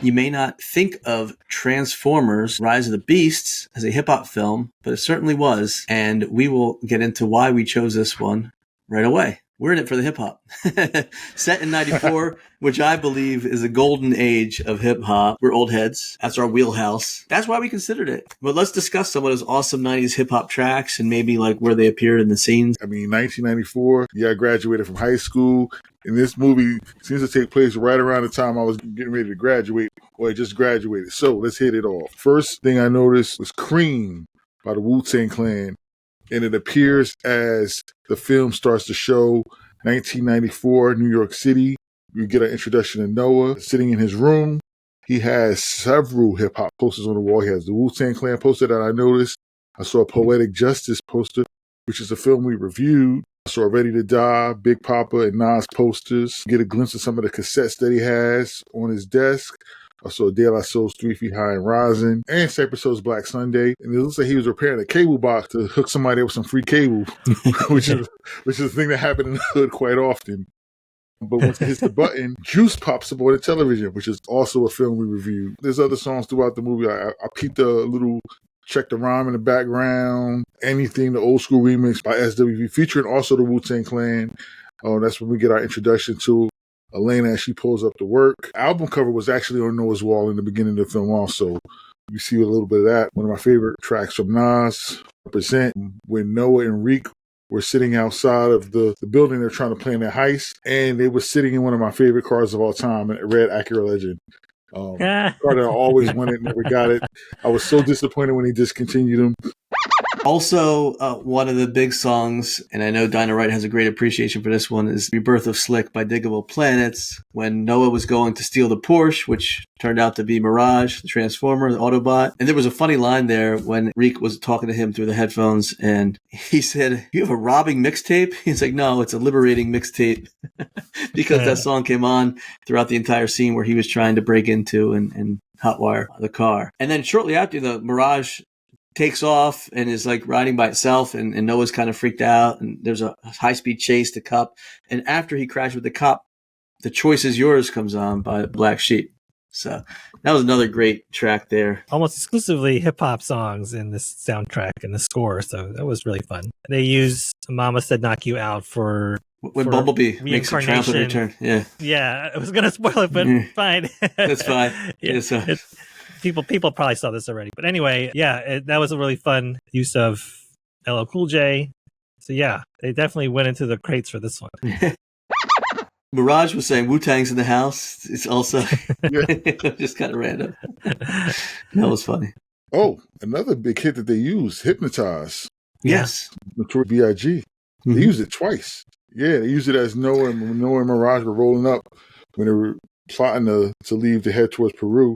You may not think of Transformers Rise of the Beasts as a hip-hop film, but it certainly was, and we will get into why we chose this one right away. We're in it for the hip-hop. Set in 94, which I believe is a golden age of hip-hop. We're old heads. That's our wheelhouse. That's why we considered it. But let's discuss some of those awesome 90s hip-hop tracks and maybe like where they appeared in the scenes. I mean, 1994, I graduated from high school. And this movie seems to take place right around the time I was getting ready to graduate, or I just graduated. So let's hit it off. First thing I noticed was Cream by the Wu-Tang Clan. And it appears as the film starts to show 1994, New York City. We get an introduction to Noah sitting in his room. He has several hip-hop posters on the wall. He has the Wu-Tang Clan poster that I noticed. I saw a Poetic Justice poster, which is a film we reviewed. I saw Ready to Die, Big Papa, and Nas posters. Get a glimpse of some of the cassettes that he has on his desk. I saw De La Soul's 3 Feet High and Rising, and Cypress Hill's Black Sunday. And it looks like he was repairing a cable box to hook somebody up with some free cable, which is a thing that happened in the hood quite often. But once it hits the button, Juice pops up on the television, which is also a film we reviewed. There's other songs throughout the movie. I peeped a little Check the Rhyme in the background. Anything, the old school remix by SWV, featuring also the Wu-Tang Clan. That's when we get our introduction to Elena as she pulls up to work. Album cover was actually on Noah's wall in the beginning of the film also. You see a little bit of that. One of my favorite tracks from Nas, Represent, when Noah and Reek were sitting outside of the building they're trying to plan their heist, and they were sitting in one of my favorite cars of all time, a red Acura Legend. Car that I always wanted, never got it. I was so disappointed when he discontinued them. Also, one of the big songs, and I know Dinah Wright has a great appreciation for this one, is Rebirth of Slick by Diggable Planets, when Noah was going to steal the Porsche, which turned out to be Mirage, the Transformer, the Autobot. And there was a funny line there when Reek was talking to him through the headphones, and he said, "You have a robbing mixtape?" He's like, "No, it's a liberating mixtape." Because that song came on throughout the entire scene where he was trying to break into and hotwire the car. And then shortly after, the Mirage takes off and is like riding by itself, and Noah's kind of freaked out, and there's a high-speed chase to Cup. And after he crashed with the cop, The Choice Is Yours comes on by Black Sheep. So that was another great track there. Almost exclusively hip-hop songs in this soundtrack and the score, so that was really fun. They use Mama Said Knock You Out for Bumblebee makes a triumphant return. Yeah, I was going to spoil it, but fine. That's fine. People probably saw this already. But anyway, that was a really fun use of LL Cool J. So yeah, they definitely went into the crates for this one. Mirage was saying Wu-Tang's in the house. It's also just kind of random. That was funny. Oh, another big hit that they used, Hypnotize. Yes. Notorious B.I.G. They used it twice. Yeah, they used it as Noah and Mirage were rolling up when they were plotting to leave to head towards Peru.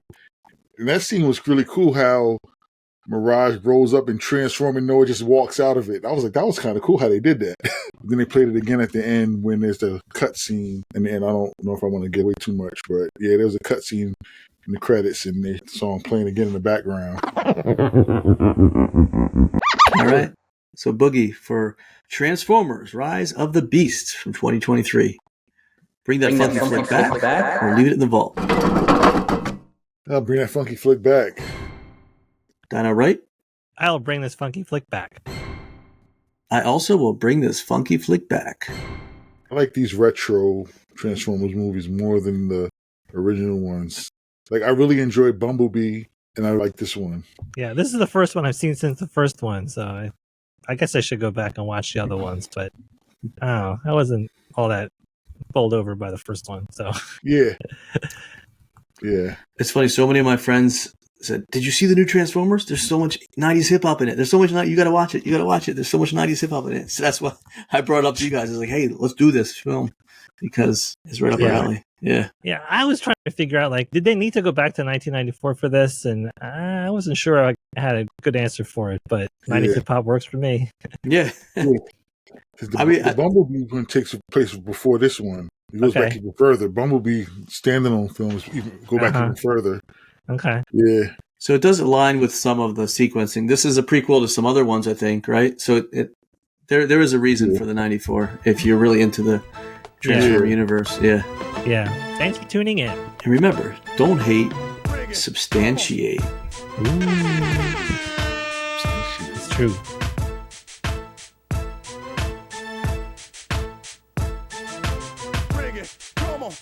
And that scene was really cool, how Mirage rolls up and transforms and Noah just walks out of it. I was like, that was kind of cool how they did that. Then they played it again at the end when there's the cut scene. And I don't know if I want to give away too much, but yeah, there was a cut scene in the credits and the song playing again in the background. All right. So Boogie for Transformers Rise of the Beasts from 2023. Bring that funky flick back or leave it in the vault. I'll bring that funky flick back. Dinah Wright? I'll bring this funky flick back. I also will bring this funky flick back. I like these retro Transformers movies more than the original ones. Like, I really enjoyed Bumblebee, and I like this one. Yeah, this is the first one I've seen since the first one, so I guess I should go back and watch the other ones, but I don't know. I wasn't all that bowled over by the first one, so. Yeah. Yeah. It's funny, so many of my friends said, "Did you see the new Transformers? There's so much 90s hip-hop in it. There's so much, you gotta watch it. You gotta watch it. There's so much 90s hip-hop in it." So that's why I brought it up to you guys. I was like, hey, let's do this film because it's right up our alley. Yeah. Yeah, I was trying to figure out, like, did they need to go back to 1994 for this? And I wasn't sure I had a good answer for it, but 90s hip-hop works for me. Yeah. The Bumblebee one takes place before this one. It goes back even further. Bumblebee standalone films go back even further. Okay. Yeah. So it does align with some of the sequencing. This is a prequel to some other ones, I think, right? So there is a reason for the 94 if you're really into the Transformer universe. Yeah. Yeah. Thanks for tuning in. And remember, don't hate, Substantiate. It's true. Bring it, come on.